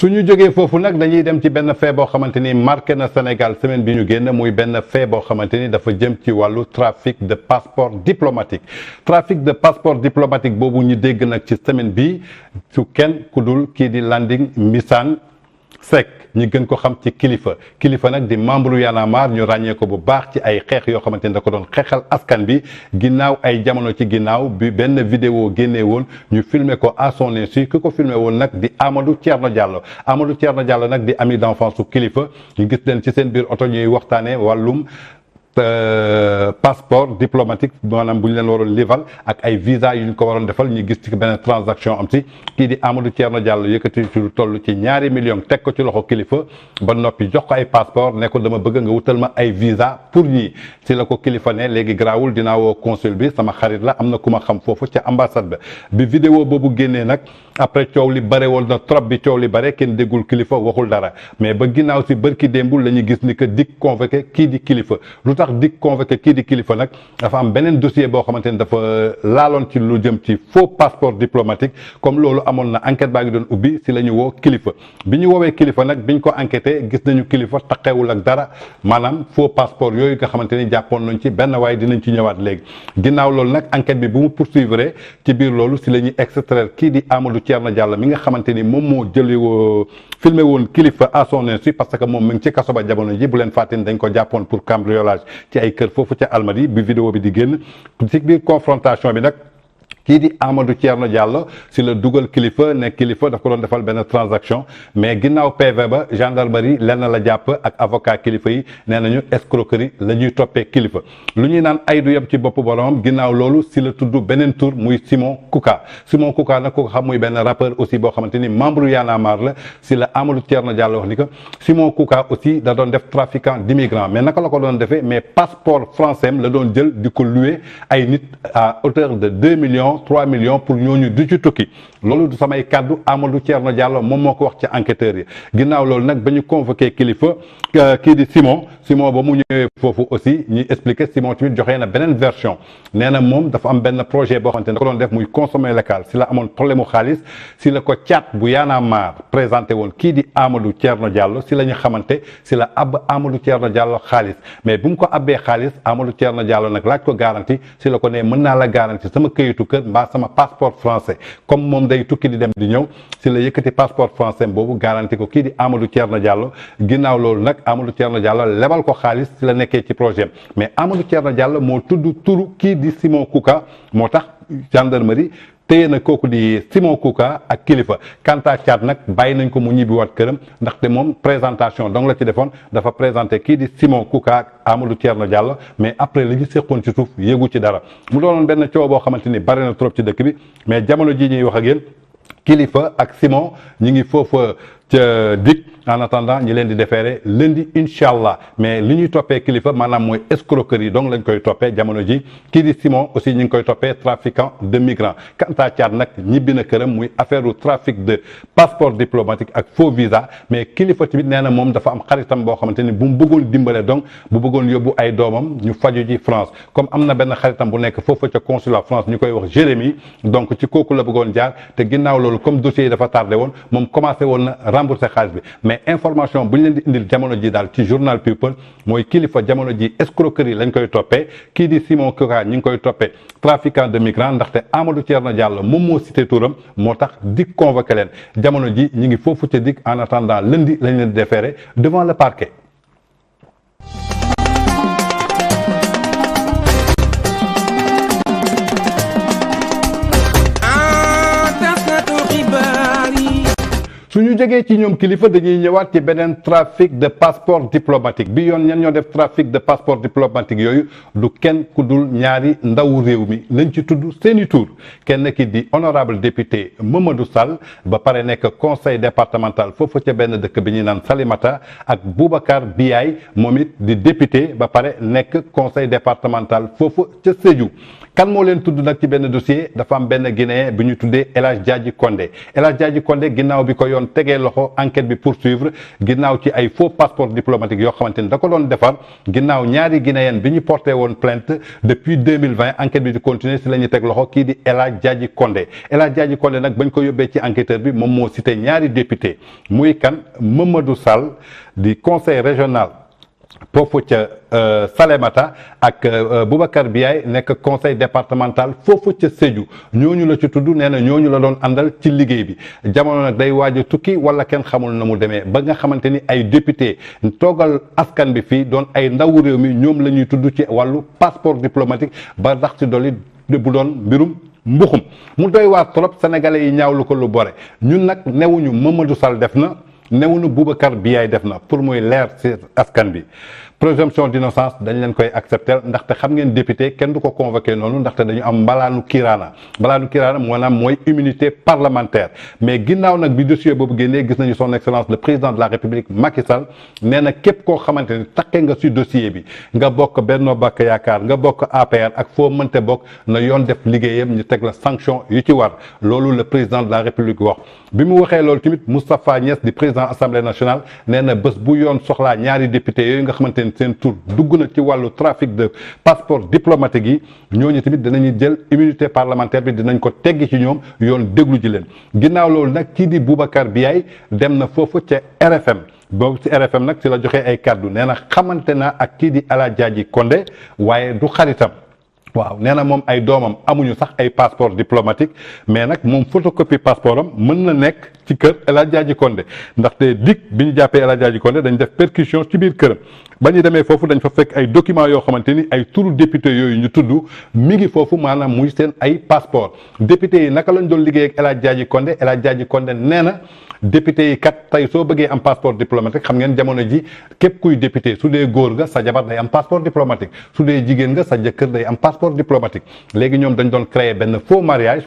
suñu jógee foofu nag dañuy dem ci benn fait boo xamante ni marqué na Sénégal semaine bi ñu génn muy benn fait boo xamante ni dafa jëm ci wàllu trafic de passeport diplomatique trafic de passeport diplomatique boobu ñu dégg nag ci semaine bi su kenn ku dul kii di Landing Mbissane Seck ñi gën ko xam ci kilifa nag di membre Y'en a marre ñu ràññee ko bu baax ci ay xeex yoo xamante ni da ko doon xeexal askan bi ginnaaw ay jamono ci ginnaaw bi benn vidéo génnee woon ñu filmer ko à son insu ki ko filmer woon nag di Amadou Thierno Diallo nag di ami d'enfance su kilifa ñu gis leen ci seen biir oto ñuy waxtaanee wàllum passeport diplomatique maanaam bu ñu leen waroon livral ak ay visa yu ñu ko waroon defal ñu gis ci benn transaction am si kii di Amadou Thierno Diallo yëkkati ci lu toll ci $2 millions teg ko ci loxo kilifa ba noppi jox ko ay passeport ne ko dama bëgg nga wutal ma ay visa pour ñii si la ko kilifa ne léegi garaawul dinaa woo consul bi sama xarit la am na ku ma xam foofu ca ambassade ba bi vidéo boobu génnee nag après coow li bare woon na trop bi coow li bare kenn déggul kilifa waxul dara mais ba ginnaaw si bërki démbul la ñu gis ni que dik convoqué kii di kilifa dik convoqué kii di kilifa nag dafa am beneen dossier boo xamante ni dafa laaloon ci lu jëm ci faux passeport diplomatique comme loolu amoon na enquête baa ngi doon ubbi si la ñu woo kilifa bi ñu woowee kilifa nag bi ñu ko enquêté gis nañu kilifa taqeewul ak dara maanaam faux passeport yooyu nga xamante ni jàppoon nañ ci benn waaye dinañ ci ñëwaat léegi ginnaaw loolu nag enquête bi bu mu poursuivre ci biir loolu si la ñuy extraire kii di Amadou Thierno Diallo mi nga xamante ni moom moo jëli filmé woon kilifa à son insu parce que moom mi ngi ci kaso ba jamono ji bu leen fàttali dañ ko jàppoon pour cambriolage ci ay kër foofu ca Almadies bi vidéo bi di génn ci biir confrontation bi nag kii di Amadou Thierno Diallo si la dugal kilifa ne kilifa daf ko doon defal benn transaction mais ginnaaw PV ba gendarmerie lenn la jàpp ak avocat kilifa yi nee nañu escroquerie la ñuy toppee kilifa lu ñuy naan ay du yem ci bopp boromam ginnaaw loolu si la tudd beneen tour muy Simon Kouka nag ku ko xam muy benn rappeur aussi boo xamante ni membre Y'en a marre la si la Amadou Thierno Diallo wax ni que Simon Kouka aussi da doon def trafiquant d'immigrants mais naka la ko doon defee mais passeport français la doon jël di ko louer ay nit à hauteur de 2 millions 3 millions pour ñooñu du ci tukki loolu du samay kàddu Amadou Thierno Diallo moom moo ko wax ci enquêteurs yi ginnaaw loolu nag ba ñu convoqué kilifa kii di Simon ba mu ñëwee foofu aussi ñuy expliqué Simon tamit joxee na beneen version nee na moom dafa am benn projet boo xamante ne da ko doon def muy consommer local si la amoon problème mu xaalis si la ko caat bu Y'en a marre présenté woon kii di Amadou Thierno Diallo si la ñu xamante si la ab Amadou Thierno Diallo xaalis mais bu mu ko abbee xaalis Amadou Thierno Diallo nag laaj ko garantie si la ko ne mën naa la garantie sama këyitu kër mbaa sama passeport français comme moom day tukki di dem di ñëw si la yëkkati passeport français boobu garanti ko kii di Amadou Thierno Diallo ginnaaw loolu nag Amadou Thierno Diallo lebal ko xaalis si la nekkee ci projet mais Amadou Thierno Diallo moo tudd turu kii di Simon Kouka moo tax gendarmerie téye na kooku di Simon Kouka ak kilifa Kanta Thiat nag bàyyi nañ ko mu ñibbiwaat këram ndaxte moom présentation donc la ci defoon dafa présenté kii di Simon Kouka ak Amadou Thierno Diallo mais après la ñu seqoon ci suuf yéegu ci dara mu doonoon benn coow boo xamante ni bari na trop ci dëkk bi mais jamono ji ñuy wax ak yéen kilifa ak Simon ñi ngi foofu ca dik en attendant ñi leen di déférer lundi incha allah mais li ñuy toppee kilifa maanaam mooy escroquerie donc lañ koy toppee jamono ji kii di Simon aussi ñu ngi koy toppee trafiquant de migrants Kanta Thiat nag ñibbi na këram muy affaire u trafic de passeport diplomatique ak faux visa mais kilifa tamit nee na moom dafa am xaritam boo xamante ni bu mu bëggoon dimbale donc bu bëggoon yóbbu ay doomam ñu faju ji France comme am na benn xaritam bu nekk foofu ca consulat France ñu koy wax Jérémy donc ci kooku la bëggoon jaar te ginnaaw loolu comme dossier yi dafa tardé woon moom commencé woon na rembourser xaalis bi mais information bu ñu leen di indil jamono ji daal ci journal People mooy kilifa jamono ji escroquerie lañ koy toppee kii di Simon Kouka ñu ngi koy toppee trafiquant de migrants ndaxte Amadou Thierno Diallo moom moo cité turam moo tax dik convoqué leen jamono ji ñu ngi foofu ca dik en attendant lundi lañ leen déféré devant le parquet. suñu jógee ci ñoom kilifa dañuy ñëwaat ci beneen trafic de passeport diplomatique bi yoon ñan ñoo def trafic de passeport diplomatique yooyu du kenn ku dul ñaari ndawu réew mi lañ ci tudd seeni tur kenn ki di honorable député Mamadou Sall ba pare nekk conseil départemental foofu ca benn dëkk bi ñuy naan Salimata ak Boubacar Biaye moom it di député ba pare nekk conseil départemental foofu ca Sédhiou kan moo leen tudd nag ci benn dossier dafa am benn Guinéen bi ñu tuddee El Hadj Diadji Condé ginnaaw bi ko yoon yoon tegee loxo enquête bi poursuivre ginnaaw ci ay faux passeport diplomatique yoo xamante ni da ko doon defar ginnaaw ñaari guinéen bi ñu porté woon plainte depuis 2020 enquête bi di continuer si la ñuy teg loxo kii di El Hadj Diadji Condé El Hadj Diadji Condé nag bañ ko yóbbee ci enquêteur bi moom moo cité ñaari député muy kan Mamadou Sall di conseil régional foofu ca Salémata ak Boubacar Biaye nekk conseil départemental foofu ca Sédhiou ñooñu la ci tudd nee na ñooñu la doon àndal ci liggéey bi jamono nag day waaj a tukki wala kenn xamul na mu demee ba nga xamante ni ay député toogal askan bi fii doon ay ndawu réew mi ñoom la ñuy tudd ci wàllu passeport diplomatique ba ndax ci dolli bu doon mbirum mbuxum mu doy waar trop sénégalais yi ñaawlu ko lu bore ñun nag newuñu Mamadou Sall def na newuñu Boubacar Biaye def na pour muy leer ci askan bi présomption d'innocence dañ leen koy accepter ndaxte xam ngeen député kenn du ko convoqué noonu ndaxte dañu am mbalaanu kiiraana maanaam mooy immunité parlementaire mais ginnaaw nag bi dossier boobu génnee gis nañu son excellence le président de la république Macky Sall nee na képp koo xamante ni takke nga ci dossier bi nga bokk Benno Bokk Yaakaar nga bokk APR ak foo mënte bokk na yoon def liggéeyam ñu teg la sanction yu ci war loolu le président de la république wax bi mu waxee loolu tamit Moustapha Niasse di président assemblée nationale nee na bés bu yoon soxlaa ñaari député yooyu nga xamante ni seen tur dugg na ci wàllu trafic de passeport diplomatique yi ñooñu tamit dinañu jël immunité parlementaire bi dinañ ko teggi ci ñoom yoon déglu ji leen ginnaaw loolu nag kii di Boubacar Biaye dem na foofu ca RFM boobu ci RFM nag ci la joxee ay kàddu nee na xamante na ak kii di El Hadj Diadji Condé waaye du xaritam waaw nee na moom ay doomam amuñu sax ay passeport diplomatique mais nag moom photocopie passeport am mën na nekk ci kër El Hadj Diadji Condé ndaxte dig bi ñu jàppee El Hadj Diadji Condé dañ def perquisition ci biir këram ba ñu demee foofu dañ fa fekk ay documents yoo xamante ni ay turu député yooyu ñu tudd mi ngi foofu maanaam muy seen ay passeport député yi naka lañ doon liggéey ak El Hadj Diadji Condé El Hadj Diadji Condé nee na député yi kat tey soo bëggee am passeport diplomatique xam ngeen jamono ji képp kuy député su dee góor nga sa jabar day am passeport diplomatique su dee jigéen nga sa jëkkër day am passeport diplomatique léegi ñoom dañ doon créer benn faux mariage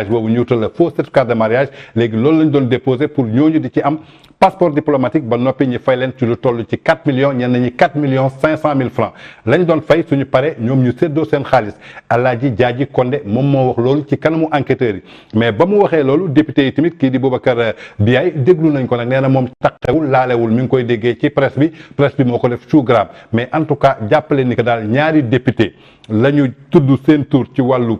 boobu ñu wutal la faux certificat de mariage léegi loolu lañ doon déposé pour ñooñu di ci am passeport diplomatique ba noppi ñu fay leen ci lu toll ci 4 millions ñenn ñi 4 millions 500 000 francs lañ doon fay suñu pare ñoom ñu séddoo seen xaalis El Hadj Diadji Condé moom moo wax loolu ci kanamu enquêteurs yi mais ba mu waxee loolu député yi tamit kii di Boubacar Biaye déglu nañ ko nag nee na moom taqewul laalewul mi ngi koy déggee ci presse bi moo ko def sous grave mais en tout cas jàppale ni que daal ñaari député la ñu tudd seen tur ci wàllu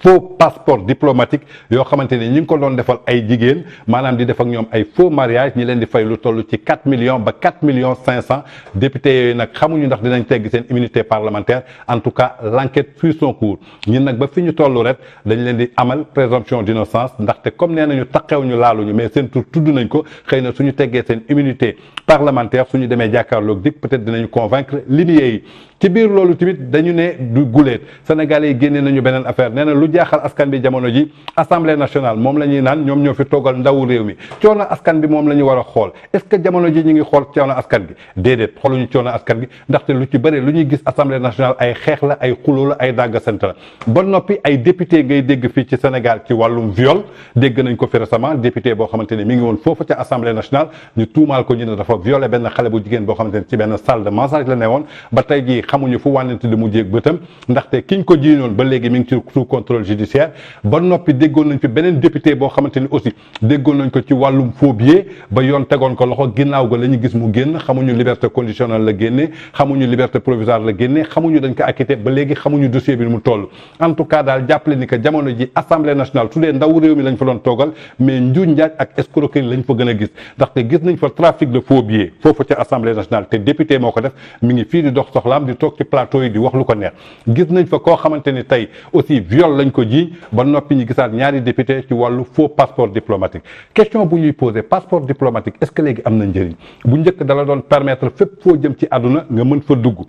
faux passeport diplomatique yoo xamante ni ñi ngi ko doon defal ay jigéen maanaam di def ak ñoom ay faux mariage ñi leen di fay lu toll ci 4 millions ba 4 millions 500 députés yooyu nag xamuñu ndax dinañ tegg seen immunité parlementaire en tout cas l'enquête suit son cours ñun nag ba fi ñu toll rek dañ leen di amal présomption d'innocence ndaxte comme nee nañu taqewuñu laaluñu mais seen tur tudd nañ ko xëy na suñu teggee seen immunité parlementaire suñu demee jàkkaarloog dik peut-être dinañu convaincre limiers yi ci biir loolu tamit dañu ne du guléet sénégalais yi génne nañu beneen affaire nee na lu jaaxal askan bi jamono ji assemblée nationale moom la ñuy naan ñoom ñoo fi toogal ndawu réew mi coono askan bi moom la ñu war a xool est-ce que jamono ji ñu ngi xool coono askan gi déedéet xooluñu coono askan gi ndaxte lu ci bëri lu ñuy gis assemblée nationale ay xeex la ay xuloo la ay dàggasante la ba noppi ay député ngay dégg fii ci Sénégal ci wàllum viol dégg nañ ko fi récemment député boo xamante ne mi ngi woon foofu ca assemblée nationale ñu tuumaal ko ñu ne dafa violé benn xale bu jigéen boo xamante ne ci benn salle de massage la ne woon ba tey jii xamuñu fu wànnante di mujjee bëtam ndaxte kiñ ko jiinoon ba léegi mi ngi ci sous contrôle judiciaire ba noppi déggoon nañ fi beneen député boo xamante ni aussi déggoon nañ ko ci wàllum faux billet ba yoon tegoon ko loxo ginnaaw ga la ñu gis mu génn xamuñu liberté conditionnelle la génne xamuñu liberté provisoire la génne xamuñu dañ ko acquitté ba léegi xamuñu dossier bi mu toll en tout cas daal jàppale ni que jamono ji assemblée nationale su dee ndaw réew mi lañ fa doon toogal mais njuuj njaaj ak escroquerie lañ fa gën a gis ndaxte gis nañ fa trafic de faux billets foofu ca assemblée nationale te député moo ko def mi ngi fii di dox soxlaam di toog ci plateau yi di wax lu ko neex gis nañ fa koo xamante ni tey aussi viol lañ ko jiiñ ba noppi ñu gisaat ñaari député ci wàllu faux passeport diplomatique question bu ñuy posé passeport diplomatique est-ce que léegi am na njëriñ bu njëkk dala doon permettre fépp foo jëm ci àdduna nga mën fa dugg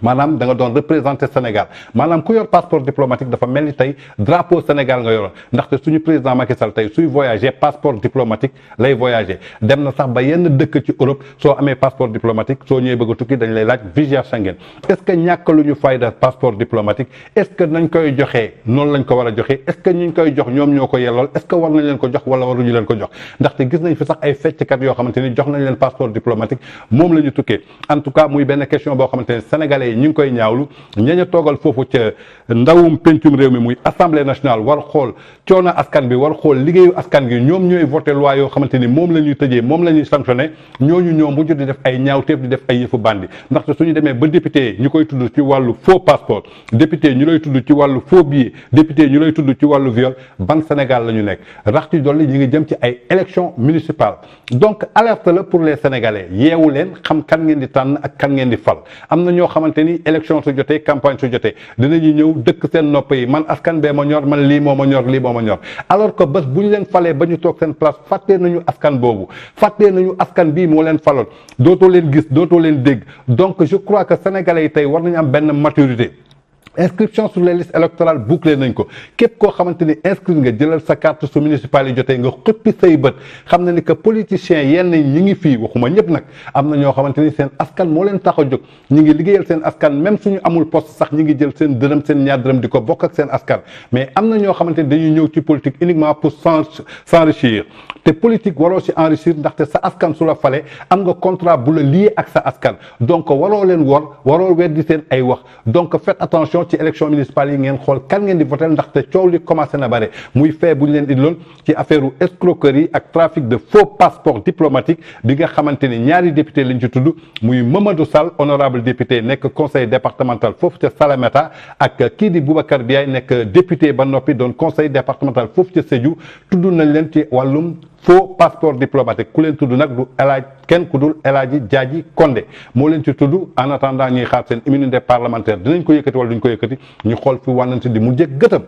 maanaam da nga doon représenter Sénégal maanaam ku yor passeport diplomatique dafa mel ni tey drapeau Sénégal nga yoroon ndaxte suñu président Macky Sall tey suy voyager passeport diplomatique lay voyager dem na sax ba yenn dëkk ci Europe soo amee passeport diplomatique soo ñëwee bëgg a tukki dañ lay laaj visa Schengen est-ce que ñàkk lu ñu fayda passeport diplomatique est-ce que nañ koy joxee noonu lañ ko war a joxee est-ce que ñu koy jox ñoom ñoo ko yellool est-ce que war nañ leen ko jox wala waruñu leen ko jox ndaxte gis nañ fi sax ay fecckat yoo xamante ni jox nañ leen passeport diplomatique moom la ñu tukkee en tout cas muy benn question boo xamante ne sénégalais sénégalais yi ñu ngi koy ñaawlu ñaña toogal foofu ca ndawum pencum réew mi muy assemblée nationale war xool coono askan bi war xool liggéeyu askan gi ñoom ñooy voté loi yoo xamante ni moom la ñuy tëjee moom la ñuy sanctionné ñooñu ñoom bu jot di def ay ñaawteef di def ay yëfu bandi ndaxte suñu demee ba député ñu koy tudd ci wàllu faux passeport député ñu lay tudd ci wàllu faux billet député ñu lay tudd ci wàllu viol ban Sénégal la ñu nekk rax ci dolli ñi ngi jëm ci ay élections municipales donc alerte la pour les Sénégalais yeewu leen xam kan ngeen di tànn ak kan ngeen di fal am na ñoo xamante ni élection su jotee campagne su jotee dinañu ñëw dëkk seen nopp yi man askan bee ma ñor man lii moo ma ñor lii moo ma ñor alors que bés bu ñu leen falee ba ñu toog seen place fàttee nañu askan boobu fàttee nañu askan bii moo leen faloon dootoo leen gis dootoo leen dégg donc je crois que sénégalais yi tey war nañu am benn maturité inscription sur les listes électorales bouclé nañ ko képp koo xamante ni inscrire nga jëlal sa carte su municipal yi jotee nga xëppi say bët xam na ni que politiciens yenn ñi ngi fii waxuma ñëpp nag am na ñoo xamante ni seen askan moo leen tax a jóg ñi ngi liggéeyal seen askan même suñu amul poste sax ñi ngi jël seen dërëm seen ñaar dërëm di ko bokk ak seen askan mais am na ñoo xamante ni dañuy ñëw ci politique uniquement pour s'enrichir te politique waroo si enrichir ndaxte sa askan su la fale am nga contrat bu la lié ak sa askan donc waroo leen wor waroo weddi seen ay wax donc faites attention ci élection municipale yi ngeen xool kan ngeen di voter ndaxte coow li commencé na bare muy fee bu ñu leen indiloon ci affaire escroquerie ak trafic de faux passeport diplomatique bi nga xamante ni ñaari député lañ ci tudd muy Mamadou Sall honorable député nekk conseil départemental foofu ca Salémata ak kii di Boubacar Biaye nekk député ba noppi doon conseil départemental foofu ca Sédhiou tudd nañ leen ci wàllum faux passeport diplomatique ku leen tudd nag du kenn ku dul El Hadji Diadji Condé moo leen ci tudd en attendant ñuy xaar seen immunité parlementaire dinañ ko yëkkati wala duñ ko yëkkati ñu xool fi wànnante di mu jëkk gëtam